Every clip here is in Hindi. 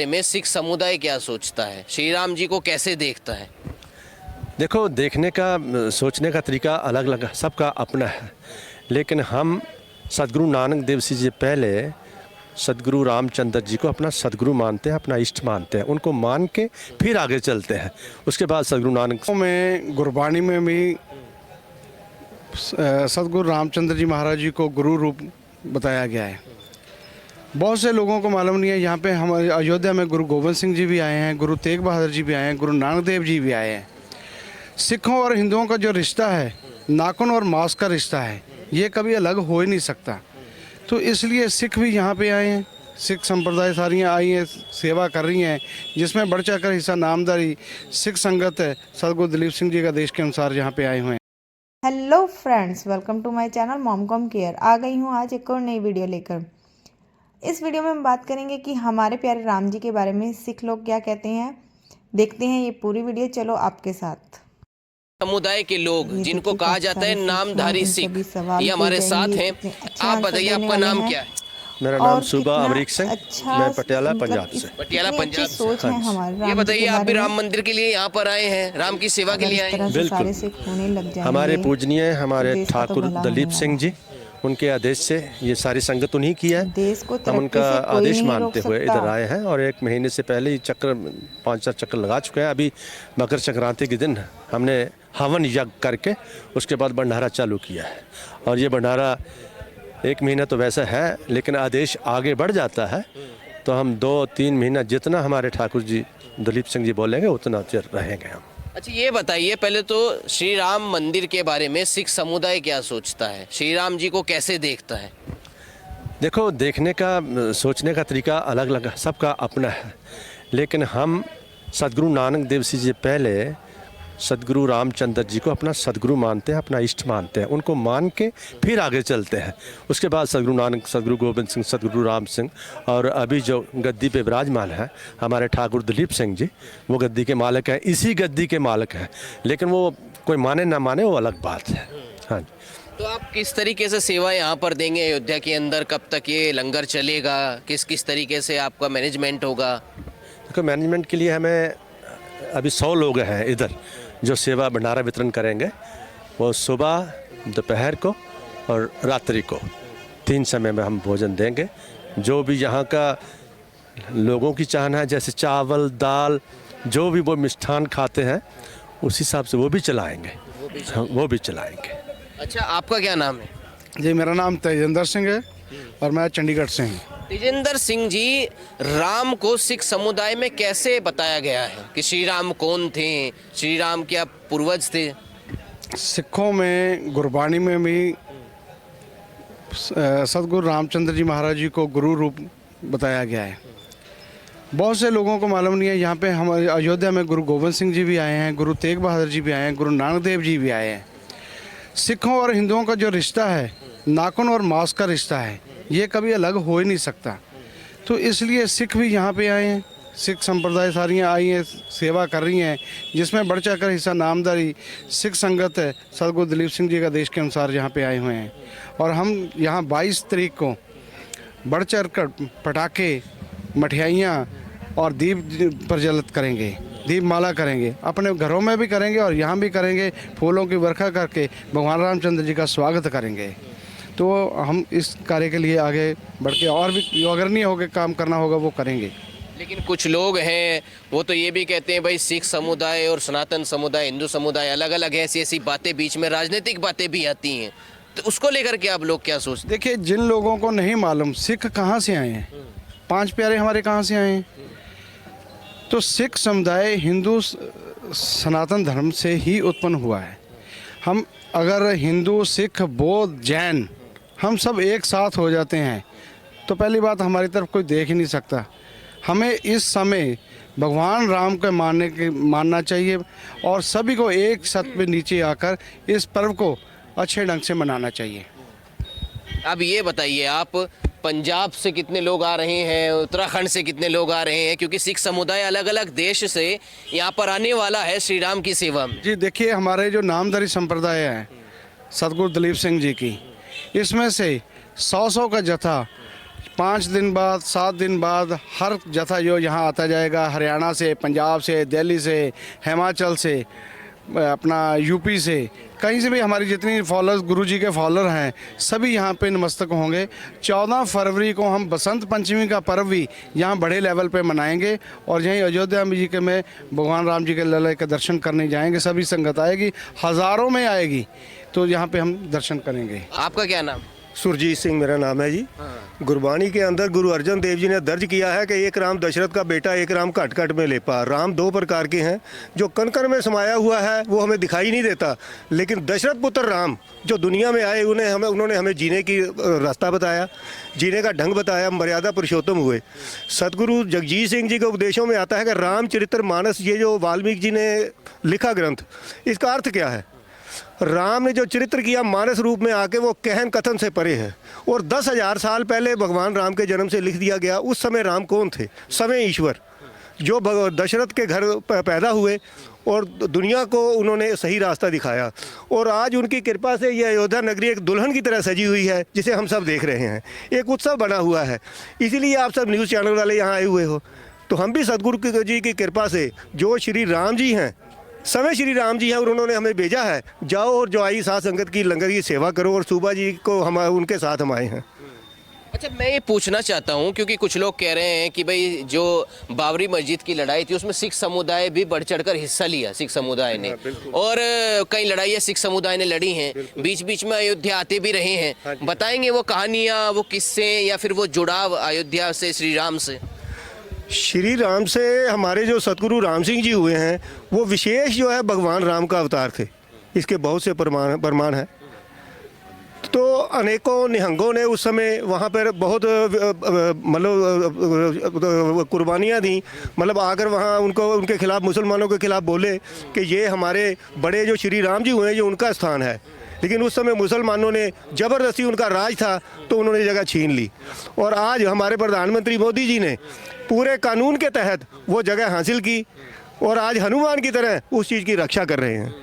में सिख समुदाय क्या सोचता है, श्री राम जी को कैसे देखता है? देखो, देखने का सोचने का तरीका अलग अलग सबका अपना है, लेकिन हम सदगुरु नानक देव जी पहले सदगुरु रामचंद्र जी को अपना सदगुरु मानते हैं, अपना इष्ट मानते हैं। उनको मान के फिर आगे चलते हैं। उसके बाद सदगुरु नानक में गुरबाणी में भी सदगुरु रामचंद्र जी महाराज जी को गुरु रूप बताया गया है। बहुत से लोगों को मालूम नहीं है। यहाँ पे हमारे अयोध्या में गुरु गोविंद सिंह जी भी आए हैं, गुरु तेग बहादुर जी भी आए हैं, गुरु नानक देव जी भी आए हैं। सिखों और हिंदुओं का जो रिश्ता है, नाखून और मांस का रिश्ता है, ये कभी अलग हो ही नहीं सकता। तो इसलिए सिख भी यहाँ पे आए हैं। सिख संप्रदाय सारियाँ आई हैं, सेवा कर रही हैं, जिसमें बढ़ चढ़ कर हिस्सा नामदारी सिख संगत है सदगुरु दलीप सिंह जी का देश के अनुसार यहाँ पे आए हुए हैं। Hello friends, welcome to my channel Momcom Care. आ गई हूँ आज एक और नई वीडियो लेकर। इस वीडियो में हम बात करेंगे कि हमारे प्यारे राम जी के बारे में सिख लोग क्या कहते हैं। देखते हैं ये पूरी वीडियो, चलो आपके साथ। समुदाय के लोग जिनको कहा जाता है नामधारी सिख, ये हमारे साथ हैं। आप बताइए, आपका नाम क्या है? मेरा नाम सुबा अमरीक सिंह, मैं पटियाला पंजाब से। पटियाला पंजाब से। सोच है हमारे। ये बताइए, आप भी राम मंदिर के लिए यहाँ पर आए हैं, राम की सेवा के लिए आए हैं? बिल्कुल। हमारे पूजनीय हमारे ठाकुर दलीप सिंह जी, उनके आदेश से ये सारी संगत उन्हीं की है। हम उनका आदेश मानते हुए इधर आए हैं और 1 महीने से पहले ही 5-4 चक्कर लगा चुके हैं। अभी मकर संक्रांति के दिन हमने हवन यज्ञ करके उसके बाद भंडारा चालू किया है। और ये भंडारा 1 महीना तो वैसा है, लेकिन आदेश आगे बढ़ जाता है तो हम 2-3 महीना जितना हमारे ठाकुर जी दलीप सिंह जी बोलेंगे उतना चिर रहेंगे हम। अच्छा, ये बताइए पहले तो श्री राम मंदिर के बारे में सिख समुदाय क्या सोचता है, श्री राम जी को कैसे देखता है? देखो, देखने का सोचने का तरीका अलग अलग सबका अपना है, लेकिन हम सदगुरु नानक देव जी पहले सदगुरु रामचंद्र जी को अपना सदगुरु मानते हैं, अपना इष्ट मानते हैं। उनको मान के फिर आगे चलते हैं। उसके बाद सदगुरु नानक, सदगुरु गोविंद सिंह, सदगुरु राम सिंह, और अभी जो गद्दी पे विराजमान है हमारे ठाकुर दलीप सिंह जी, वो गद्दी के मालिक हैं, इसी गद्दी के मालिक हैं। लेकिन वो कोई माने ना माने वो अलग बात है। हाँ, तो आप किस तरीके से सेवा यहाँ पर देंगे अयोध्या के अंदर? कब तक ये लंगर चलेगा? किस किस तरीके से आपका मैनेजमेंट होगा? देखो, मैनेजमेंट के लिए हमें अभी 100 लोग हैं इधर जो सेवा भंडारा वितरण करेंगे। वो सुबह, दोपहर को और रात्रि को 3 समय में हम भोजन देंगे। जो भी यहाँ का लोगों की चाहना है, जैसे चावल दाल जो भी वो मिष्ठान खाते हैं, उस हिसाब से वो भी चलाएंगे। वो भी चलाएंगे। अच्छा, आपका क्या नाम है? जी, मेरा नाम तेजेंद्र सिंह है और मैं चंडीगढ़ से हूँ। तेजेंद्र सिंह जी, राम को सिख समुदाय में कैसे बताया गया है कि श्री राम कौन थे, श्री राम क्या पूर्वज थे? सिखों में गुरबाणी में भी सदगुरु रामचंद्र जी महाराज जी को गुरु रूप बताया गया है। बहुत से लोगों को मालूम नहीं है। यहाँ पे हमारे अयोध्या में गुरु गोविंद सिंह जी भी आए हैं, गुरु तेग बहादुर जी भी आए हैं, गुरु नानक देव जी भी आए हैं। सिखों और हिंदुओं का जो रिश्ता है, नाखून और मांस का रिश्ता है, ये कभी अलग हो ही नहीं सकता। तो इसलिए सिख भी यहाँ पे आए हैं। सिख संप्रदाय सारियाँ आई हैं, सेवा कर रही हैं, जिसमें बढ़ चढ़ कर हिस्सा नामदारी सिख संगत है सदगुरु दलीप सिंह जी का देश के अनुसार यहाँ पे आए हुए हैं। और हम यहाँ 22 तारीख को बढ़ चढ़ कर पटाखे, मठियाइयाँ और दीप प्रज्वलित करेंगे, दीप माला करेंगे। अपने घरों में भी करेंगे और यहाँ भी करेंगे। फूलों की वर्षा करके भगवान रामचंद्र जी का स्वागत करेंगे। तो हम इस कार्य के लिए आगे बढ़ के और भी अगर नहीं होगा काम करना होगा वो करेंगे। लेकिन कुछ लोग हैं वो तो ये भी कहते हैं भाई सिख समुदाय और सनातन समुदाय, हिंदू समुदाय अलग अलग है। ऐसी बातें, बीच में राजनीतिक बातें भी आती हैं, तो उसको लेकर के आप लोग क्या सोचते? देखिए, जिन लोगों को नहीं मालूम सिख कहाँ से आए हैं, 5 प्यारे हमारे कहाँ से आए हैं, तो सिख समुदाय हिंदू सनातन धर्म से ही उत्पन्न हुआ है। हम अगर हिंदू, सिख, बौद्ध, जैन हम सब एक साथ हो जाते हैं तो पहली बात हमारी तरफ कोई देख ही नहीं सकता। हमें इस समय भगवान राम को मानना चाहिए और सभी को एक छत पे नीचे आकर इस पर्व को अच्छे ढंग से मनाना चाहिए। अब ये बताइए, आप पंजाब से कितने लोग आ रहे हैं, उत्तराखंड से कितने लोग आ रहे हैं? क्योंकि सिख समुदाय अलग अलग देश से यहाँ पर आने वाला है श्री राम की सेवा में। जी देखिए, हमारे जो नामधारी संप्रदाय है सदगुरु दलीप सिंह जी की, इसमें से 100 का जत्था 5 दिन बाद 7 दिन बाद हर जत्था जो यहाँ आता जाएगा, हरियाणा से, पंजाब से, दिल्ली से, हिमाचल से, अपना यूपी से, कहीं से भी हमारी जितनी फॉलोअर्स गुरुजी के फॉलोअर हैं सभी यहाँ पे नतमस्तक होंगे। 14 फरवरी को हम बसंत पंचमी का पर्व भी यहाँ बड़े लेवल पे मनाएंगे और यहीं अयोध्या जी के में भगवान राम जी के लले के दर्शन करने जाएंगे। सभी संगत आएगी, हज़ारों में आएगी, तो यहाँ पे हम दर्शन करेंगे। आपका क्या नाम? सुरजीत सिंह मेरा नाम है जी। गुरबाणी के अंदर गुरु अर्जन देव जी ने दर्ज किया है कि एक राम दशरथ का बेटा, एक राम कट कट में लेपा। राम 2 प्रकार के हैं, जो कण कण में समाया हुआ है वो हमें दिखाई नहीं देता, लेकिन दशरथ पुत्र राम जो दुनिया में आए उन्होंने हमें जीने की रास्ता बताया, जीने का ढंग बताया, मर्यादा पुरुषोत्तम हुए। सतगुरु जगजीत सिंह जी के उपदेशों में आता है कि रामचरित्र मानस, ये जो वाल्मीकि जी ने लिखा ग्रंथ, इसका अर्थ क्या है? राम ने जो चरित्र किया मानस रूप में आके वो कहन कथन से परे है। और 10,000 साल पहले भगवान राम के जन्म से लिख दिया गया। उस समय राम कौन थे? समय ईश्वर, जो दशरथ के घर पैदा हुए और दुनिया को उन्होंने सही रास्ता दिखाया। और आज उनकी कृपा से ये अयोध्या नगरी एक दुल्हन की तरह सजी हुई है, जिसे हम सब देख रहे हैं। एक उत्सव बना हुआ है, इसीलिए आप सब न्यूज़ चैनल वाले यहाँ आए हुए हो। तो हम भी सतगुरु जी की कृपा से, जो श्री राम जी हैं, समय श्री राम जी हैं और उन्होंने हमें भेजा है, जाओ और जो आई साथ संगत की लंगर की सेवा करो। और सुबह जी को हम उनके साथ हम आए हैं। अच्छा, मैं ये पूछना चाहता हूँ, क्योंकि कुछ लोग कह रहे हैं कि भाई जो बाबरी मस्जिद की लड़ाई थी उसमें सिख समुदाय भी बढ़ चढ़कर हिस्सा लिया, सिख समुदाय ने, और कई लड़ाइयाँ सिख समुदाय ने लड़ी हैं, बीच बीच में अयोध्या आते भी रहे हैं। बताएंगे वो कहानियाँ, वो किस्से, या फिर वो जुड़ाव अयोध्या से, श्री राम से? श्री राम से हमारे जो सतगुरु राम सिंह जी हुए हैं वो विशेष जो है भगवान राम का अवतार थे। इसके बहुत से प्रमाण हैं। तो अनेकों निहंगों ने उस समय वहाँ पर बहुत मतलब कुर्बानियाँ दी, मतलब आकर वहाँ उनके खिलाफ, मुसलमानों के खिलाफ बोले कि ये हमारे बड़े जो श्री राम जी हुए हैं ये उनका स्थान है। लेकिन उस समय मुसलमानों ने ज़बरदस्ती, उनका राज था तो उन्होंने जगह छीन ली। और आज हमारे प्रधानमंत्री मोदी जी ने पूरे कानून के तहत वो जगह हासिल की और आज हनुमान की तरह उस चीज़ की रक्षा कर रहे हैं।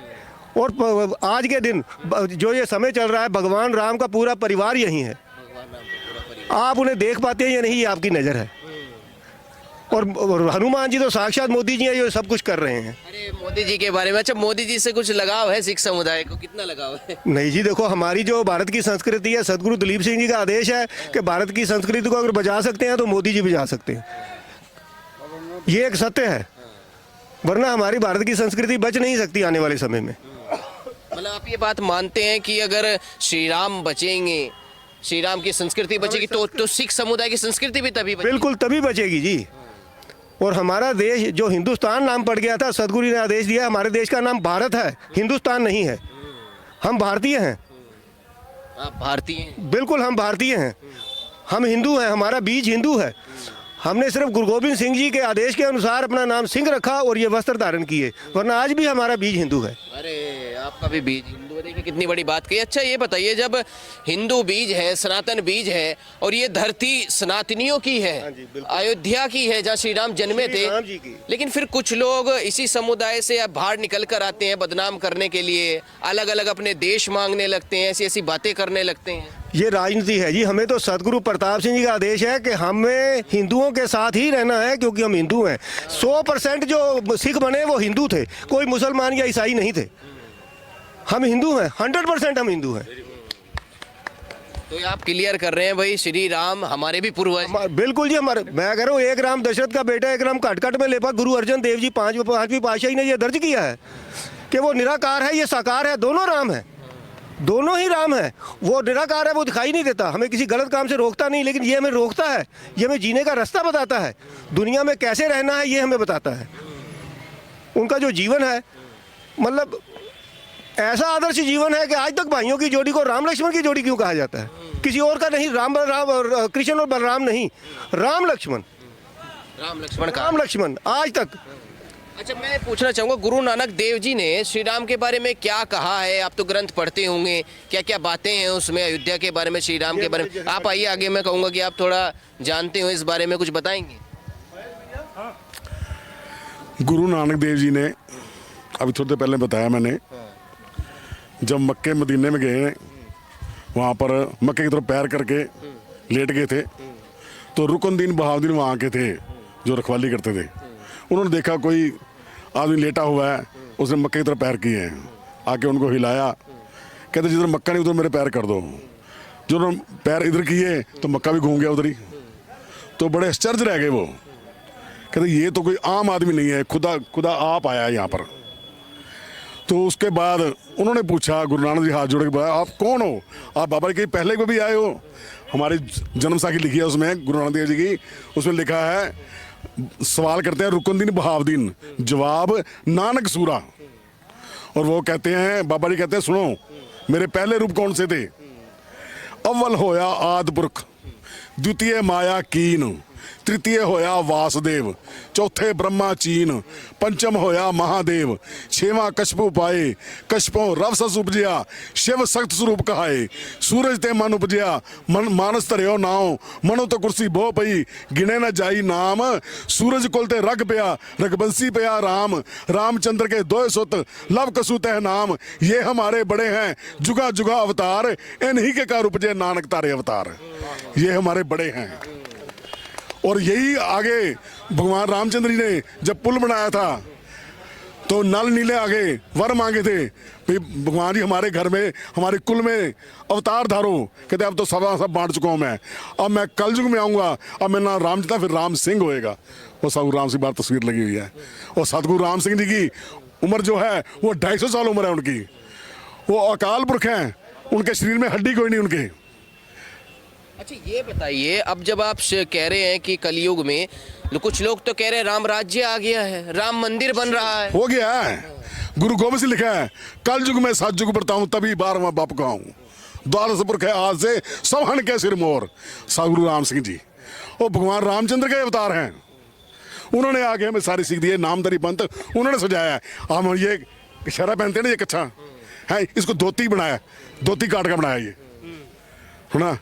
और आज के दिन जो ये समय चल रहा है, भगवान राम का पूरा परिवार यहीं है। आप उन्हें देख पाते हैं या नहीं, ये आपकी नज़र है। और हनुमान जी तो साक्षात मोदी जी हैं, जो सब कुछ कर रहे हैं। अरे मोदी जी के बारे में, अच्छा मोदी जी से कुछ लगाव है सिख समुदाय को? कितना लगाव है? नहीं जी, देखो हमारी जो भारत की संस्कृति है, सदगुरु दलीप सिंह जी का आदेश है कि भारत की संस्कृति को अगर बचा सकते हैं तो मोदी जी बचा सकते हैं। ये एक सत्य है, वरना हमारी भारत की संस्कृति बच नहीं सकती आने वाले समय में। मतलब आप ये बात मानते हैं कि अगर श्री राम बचेंगे, श्री राम की संस्कृति बचेगी, तो सिख समुदाय की संस्कृति भी तभी बचेगी? बिल्कुल तभी बचेगी जी। और हमारा देश जो हिंदुस्तान नाम पड़ गया था, सदगुरु ने आदेश दिया, हमारे देश का नाम भारत है, हिंदुस्तान नहीं है। हम भारतीय हैं। आप भारतीय हैं? बिल्कुल हम भारतीय हैं, हम हिंदू हैं, हमारा बीज हिंदू है। हमने सिर्फ गुरु गोविंद सिंह जी के आदेश के अनुसार अपना नाम सिंह रखा और ये वस्त्र धारण किए, वरना आज भी हमारा बीज हिंदू है। अरे आपका भी बीज हिंदू है, देखिए कितनी बड़ी बात कही। अच्छा ये बताइए, जब हिंदू बीज है, सनातन बीज है, और ये धरती सनातनियों की है, अयोध्या की है जहाँ श्री राम जन्मे थे, लेकिन फिर कुछ लोग इसी समुदाय से अब बाहर निकल कर आते हैं बदनाम करने के लिए, अलग अलग अपने देश मांगने लगते हैं, ऐसी ऐसी बातें करने लगते हैं। ये राजनीति है जी। हमें तो सतगुरु प्रताप सिंह जी का आदेश है कि हमें हिंदुओं के साथ ही रहना है, क्योंकि हम हिंदू हैं। 100% जो सिख बने वो हिंदू थे, कोई मुसलमान या ईसाई नहीं थे। हम हिंदू हैं, 100% हम हिंदू हैं। तो आप क्लियर कर रहे हैं भाई, श्री राम हमारे भी पूर्वज? बिल्कुल जी, हमारे, मैं कह रहा हूँ, एक राम दशरथ का बेटा, एक राम कट में लेपा। गुरु अर्जन देव जी पांचवी पातशाही ने यह दर्ज किया है कि वो निराकार है, ये साकार है, दोनों राम है, दोनों ही राम है। वो निराकार है, वो दिखाई नहीं देता, हमें किसी गलत काम से रोकता नहीं, लेकिन ये हमें रोकता है, ये हमें जीने का रास्ता बताता है, दुनिया में कैसे रहना है ये हमें बताता है। उनका जो जीवन है, मतलब ऐसा आदर्श जीवन है कि आज तक भाइयों की जोड़ी को राम लक्ष्मण की जोड़ी क्यों कहा जाता है? किसी और का नहीं, राम और कृष्ण और बलराम नहीं, राम लक्ष्मण आज तक। अच्छा मैं पूछना चाहूँगा, गुरु नानक देव जी ने श्री राम के बारे में क्या कहा है? आप तो ग्रंथ पढ़ते होंगे, क्या क्या बातें हैं उसमें अयोध्या के बारे में, श्री राम के बारे में? आप आइए आगे, मैं कहूँगा कि आप थोड़ा जानते हो इस बारे में, कुछ बताएंगे। गुरु नानक देव जी ने अभी थोड़ी देर पहले बताया मैंने, जब मक्के मदीने में गए, वहाँ पर मक्के की तरफ पैर करके लेट गए थे, तो रुकनुद्दीन बहाउद्दीन वहाँ के थे जो रखवाली करते थे। उन्होंने देखा कोई आदमी लेटा हुआ है, उसने मक्के की तरफ पैर किए हैं, आके उनको हिलाया, कहते जिधर मक्का नहीं उधर मेरे पैर कर दो। जो उन्होंने पैर इधर किए तो मक्का भी घूम गया उधर ही। तो बड़े आश्चर्य रह गए वो, कहते ये तो कोई आम आदमी नहीं है, खुदा आप आया है यहाँ पर। तो उसके बाद उन्होंने पूछा, गुरु नानक जी हाथ जोड़ के बोला, आप कौन हो? आप बाबा जी के पहले भी आए हो? हमारी जन्म साखी लिखी है उसमें, गुरु नानक देव जी की, उसमें लिखा है, सवाल करते हैं रुकनुद्दीन बहाउद्दीन, जवाब नानक सूरा। और वो कहते हैं, बाबा जी कहते हैं, सुनो मेरे पहले रूप कौन से थे? अव्वल होया आदि पुरख, द्वितीय माया कीन, तृतीय होया वासुदेव, चौथे ब्रह्मा चीन, पंचम होया महादेव, छेवां कशपु पाए, कशपों रव सस उपजया, शिव सख्त स्वरूप कहाए, सूरज ते मन उपजया, मन मानस धरियो नाव, मनो तो कुर्सी बो पई, गिने न जाई नाम, सूरज कुल ते रग पया, रघुबंसी पया राम, रामचंद्र के दोय सुत, लव कसु तह नाम, ये हमारे बड़े हैं जुगा जुगा अवतार, इन्हीं के कार उपजे नानक तारे अवतार। ये हमारे बड़े हैं। और यही आगे भगवान रामचंद्र जी ने जब पुल बनाया था तो नल नीले आगे वर मांगे थे, भाई भगवान जी हमारे घर में, हमारे कुल में अवतार धारो। कहते अब तो सब बांट चुका हूँ मैं, अब मैं कलयुग में आऊँगा, अब मेरा नाम राम था, फिर राम सिंह होएगा। वो सतगुरु राम सिंह बार तस्वीर लगी हुई है। और सतगुरु राम सिंह जी की उम्र जो है वो 250 साल उम्र है उनकी। वो अकाल पुरख हैं, उनके शरीर में हड्डी कोई नहीं उनके। अच्छा ये बताइए, अब जब आप कह रहे हैं कि कलयुग में, कुछ लोग तो कह रहे हैं राम राज्य आ गया है, राम मंदिर बन रहा है, हो गया है। गुरु गोबिंद सिंह लिखा है, कल युग में सतयुग बरताऊं तभी 12वां बाप कहूं, द्वादश पुरख है आज से सब हन के सिर मोर। सतगुरु राम सिंह जी और भगवान रामचंद्र के अवतार हैं। उन्होंने आगे हमें सारी सीख दी है, नामधारी पंथ उन्होंने सजाया है। हम ये शहरा पहनते हैं ना, ये कच्छा है, इसको धोती बनाया, धोती काट का बनाया ये, सुना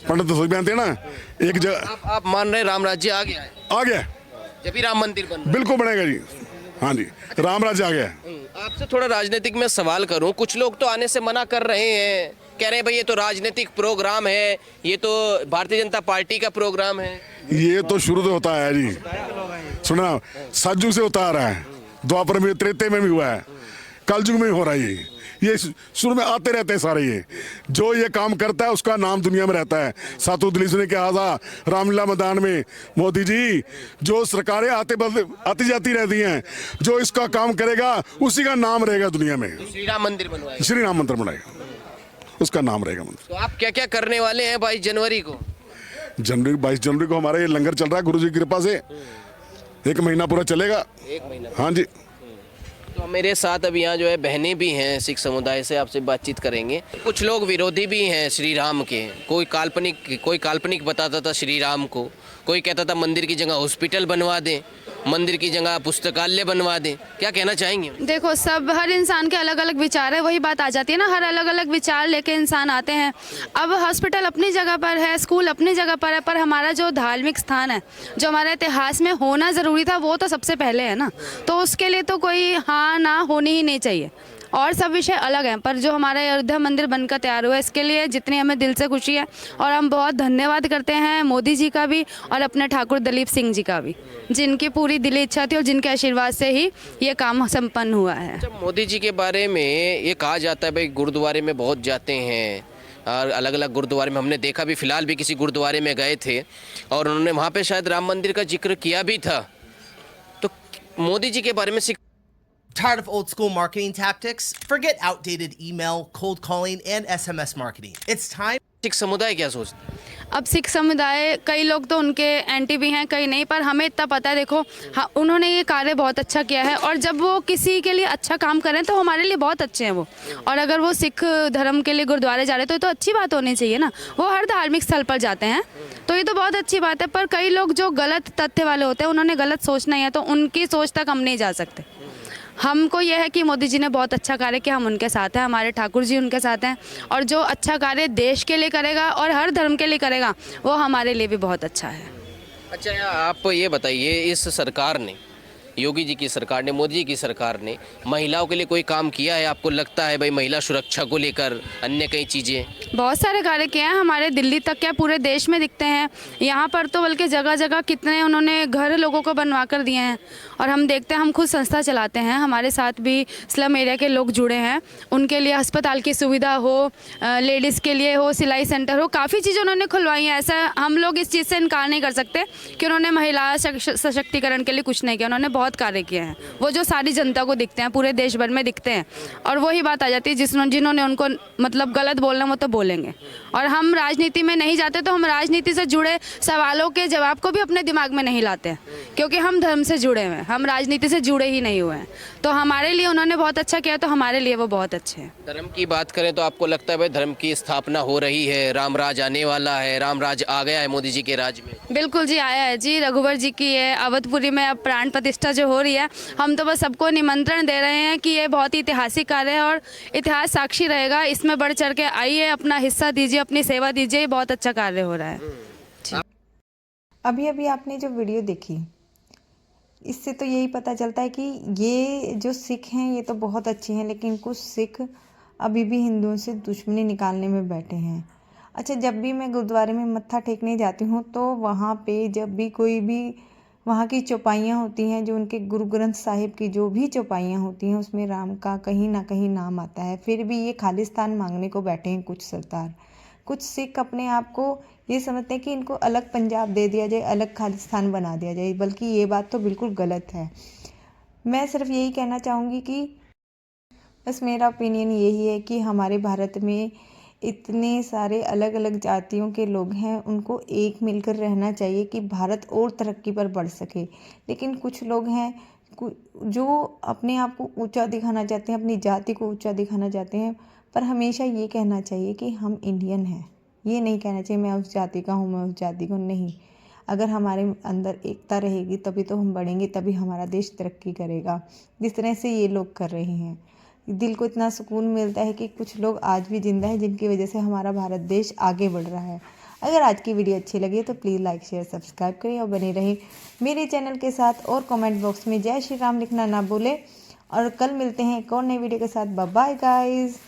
पंडित तो पहनते हैं ना एक जगह। आप मान रहे राम राज्य आ गया है? आ गया, जब भी राम मंदिर बन, बिल्कुल बनेगा जी। हाँ जी, राम राज्य आ गया। आपसे थोड़ा राजनीतिक में सवाल करूं, कुछ लोग तो आने से मना कर रहे हैं, कह रहे हैं भाई ये तो राजनीतिक प्रोग्राम है, ये तो भारतीय जनता पार्टी का प्रोग्राम है। ये तो शुरू से होता है जी, सुना, सतयुग से होता आ रहा है, द्वापर में, त्रेते में भी हुआ है, कलयुग में हो रहा है। ये शुरू में आते रहते हैं सारे। ये जो ये काम करता है उसका नाम दुनिया में रहता है। सातु दिलीस ने कहा था रामलीला मैदान में, मोदी जी जो सरकारें आती जाती रहती हैं, जो इसका काम करेगा उसी का नाम रहेगा दुनिया में। श्री राम मंदिर बनवाएगा, श्री राम मंदिर बनाएगा, उसका नाम रहेगा मंदिर। तो आप क्या क्या करने वाले हैं 22 जनवरी को? 22 जनवरी को हमारा ये लंगर चल रहा है गुरु जी की कृपा से, 1 महीना पूरा चलेगा। 1 महीना? हाँ जी। तो मेरे साथ अभी यहाँ जो है बहनें भी हैं सिख समुदाय से, आपसे बातचीत करेंगे। कुछ लोग विरोधी भी हैं श्री राम के, कोई काल्पनिक बताता था श्री राम को, कोई कहता था मंदिर की जगह हॉस्पिटल बनवा दें, मंदिर की जगह पुस्तकालय बनवा दें। क्या कहना चाहेंगे? देखो, सब हर इंसान के अलग अलग विचार है, वही बात आ जाती है ना, हर अलग अलग विचार लेके इंसान आते हैं। अब हॉस्पिटल अपनी जगह पर है, स्कूल अपनी जगह पर है, पर हमारा जो धार्मिक स्थान है, जो हमारे इतिहास में होना ज़रूरी था, वो तो सबसे पहले है ना, तो उसके लिए तो कोई हाँ ना होनी ही नहीं चाहिए। और सब विषय अलग हैं, पर जो हमारा अयोध्या मंदिर बनकर तैयार हुआ है, इसके लिए जितनी हमें दिल से खुशी है, और हम बहुत धन्यवाद करते हैं मोदी जी का भी और अपने ठाकुर दलीप सिंह जी का भी, जिनकी पूरी दिली इच्छा थी और जिनके आशीर्वाद से ही ये काम संपन्न हुआ है। जब मोदी जी के बारे में ये कहा जाता है भाई गुरुद्वारे में बहुत जाते हैं, और अलग अलग गुरुद्वारे में हमने देखा भी, फिलहाल भी किसी गुरुद्वारे में गए थे और उन्होंने वहाँ पे शायद राम मंदिर का जिक्र किया भी था, तो मोदी जी के बारे में Tired of old school marketing tactics? Forget outdated email, cold calling, and SMS marketing. It's time. Sikh समुदाय क्या सोचता है? अब सिख समुदाय, कई लोग तो उनके एंटी भी हैं, कई नहीं, पर हमें इतना पता है, देखो हाँ, उन्होंने ये कार्य बहुत अच्छा किया है, और जब वो किसी के लिए अच्छा काम करें तो हमारे लिए बहुत अच्छे हैं वो। और अगर वो सिख धर्म के लिए गुरुद्वारे जा रहे तो ये तो अच्छी बात होनी चाहिए ना, वो हर धार्मिक स्थल पर जाते हैं, तो ये तो बहुत अच्छी बात है। पर कई लोग जो गलत तथ्य वाले होते हैं, उन्होंने गलत सोचना ही है, तो उनकी सोच तक हम नहीं जा सकते। हमको यह है कि मोदी जी ने बहुत अच्छा कार्य किया, हम उनके साथ हैं, हमारे ठाकुर जी उनके साथ हैं, और जो अच्छा कार्य देश के लिए करेगा और हर धर्म के लिए करेगा, वो हमारे लिए भी बहुत अच्छा है। अच्छा, आप ये बताइए, इस सरकार ने योगी जी की सरकार ने, मोदी जी की सरकार ने महिलाओं के लिए कोई काम किया है? आपको लगता है भाई महिला सुरक्षा को लेकर अन्य कई चीज़ें? बहुत सारे कार्य किए हैं, हमारे दिल्ली तक क्या पूरे देश में दिखते हैं। यहाँ पर तो बल्कि जगह जगह कितने उन्होंने घर लोगों को बनवा कर दिए हैं। और हम देखते हैं, हम खुद संस्था चलाते हैं, हमारे साथ भी स्लम एरिया के लोग जुड़े हैं। उनके लिए अस्पताल की सुविधा हो, लेडीज़ के लिए हो, सिलाई सेंटर हो, काफ़ी चीज़ें उन्होंने खुलवाई हैं। ऐसा हम लोग इस चीज़ से इनकार नहीं कर सकते कि उन्होंने महिला सशक्तिकरण के लिए कुछ नहीं किया। उन्होंने बहुत कार्य किए हैं, वो जो सारी जनता को दिखते हैं, पूरे देश भर में दिखते हैं। और वही बात आ जाती है, जिन्होंने उनको मतलब गलत बोलना वो तो बोलेंगे। और हम राजनीति में नहीं जाते, तो हम राजनीति से जुड़े सवालों के जवाब को भी अपने दिमाग में नहीं लाते हैं, क्योंकि हम धर्म से जुड़े हुए हैं, हम राजनीति से जुड़े ही नहीं हुए हैं। तो हमारे लिए उन्होंने बहुत अच्छा किया, तो हमारे लिए वो बहुत अच्छे हैं। धर्म की बात करें तो आपको लगता है भाई धर्म की स्थापना हो रही है, राम राज आने वाला है, राम राज आ गया है मोदी जी के राज में? बिल्कुल जी, आया है जी। रघुवर जी की है अवधपुरी में अब प्राण प्रतिष्ठा जो हो रही है, हम तो बस सबको निमंत्रण दे रहे हैं कि ये बहुत ही ऐतिहासिक कार्य है और इतिहास साक्षी रहेगा। इसमें बढ़ चढ़ के आइए, अपना हिस्सा दीजिए, अपनी सेवा दीजिए, बहुत अच्छा कार्य हो रहा है। अभी अभी आपने जो वीडियो देखी, इससे तो यही पता चलता है कि ये जो सिख हैं ये तो बहुत अच्छे हैं, लेकिन कुछ सिख अभी भी हिंदुओं से दुश्मनी निकालने में बैठे हैं। अच्छा, जब भी मैं गुरुद्वारे में मत्था टेकने जाती हूँ तो वहाँ पे जब भी कोई भी वहाँ की चौपाइयाँ होती हैं, जो उनके गुरु ग्रंथ साहिब की जो भी चौपाइयाँ होती हैं, उसमें राम का कहीं ना कहीं नाम आता है। फिर भी ये खालिस्तान मांगने को बैठे हैं कुछ सरदार। कुछ सिख अपने आप को ये समझते हैं कि इनको अलग पंजाब दे दिया जाए, अलग खालिस्तान बना दिया जाए, बल्कि ये बात तो बिल्कुल गलत है। मैं सिर्फ यही कहना चाहूँगी कि बस मेरा ओपिनियन यही है कि हमारे भारत में इतने सारे अलग अलग जातियों के लोग हैं, उनको एक मिलकर रहना चाहिए कि भारत और तरक्की पर बढ़ सके। लेकिन कुछ लोग हैं जो अपने आप को ऊंचा दिखाना चाहते हैं, अपनी जाति को ऊंचा दिखाना चाहते हैं, पर हमेशा ये कहना चाहिए कि हम इंडियन हैं। ये नहीं कहना चाहिए मैं उस जाति का हूँ, मैं उस जाति को नहीं। अगर हमारे अंदर एकता रहेगी तभी तो हम बढ़ेंगे, तभी हमारा देश तरक्की करेगा। जिस तरह से ये लोग कर रहे हैं, दिल को इतना सुकून मिलता है कि कुछ लोग आज भी जिंदा हैं, जिनकी वजह से हमारा भारत देश आगे बढ़ रहा है। अगर आज की वीडियो अच्छी लगी तो प्लीज़ लाइक शेयर सब्सक्राइब करें और बने रहें मेरे चैनल के साथ। और कमेंट बॉक्स में जय श्री राम लिखना ना भूलें। और कल मिलते हैं एक और नई वीडियो के साथ। Bye bye guys.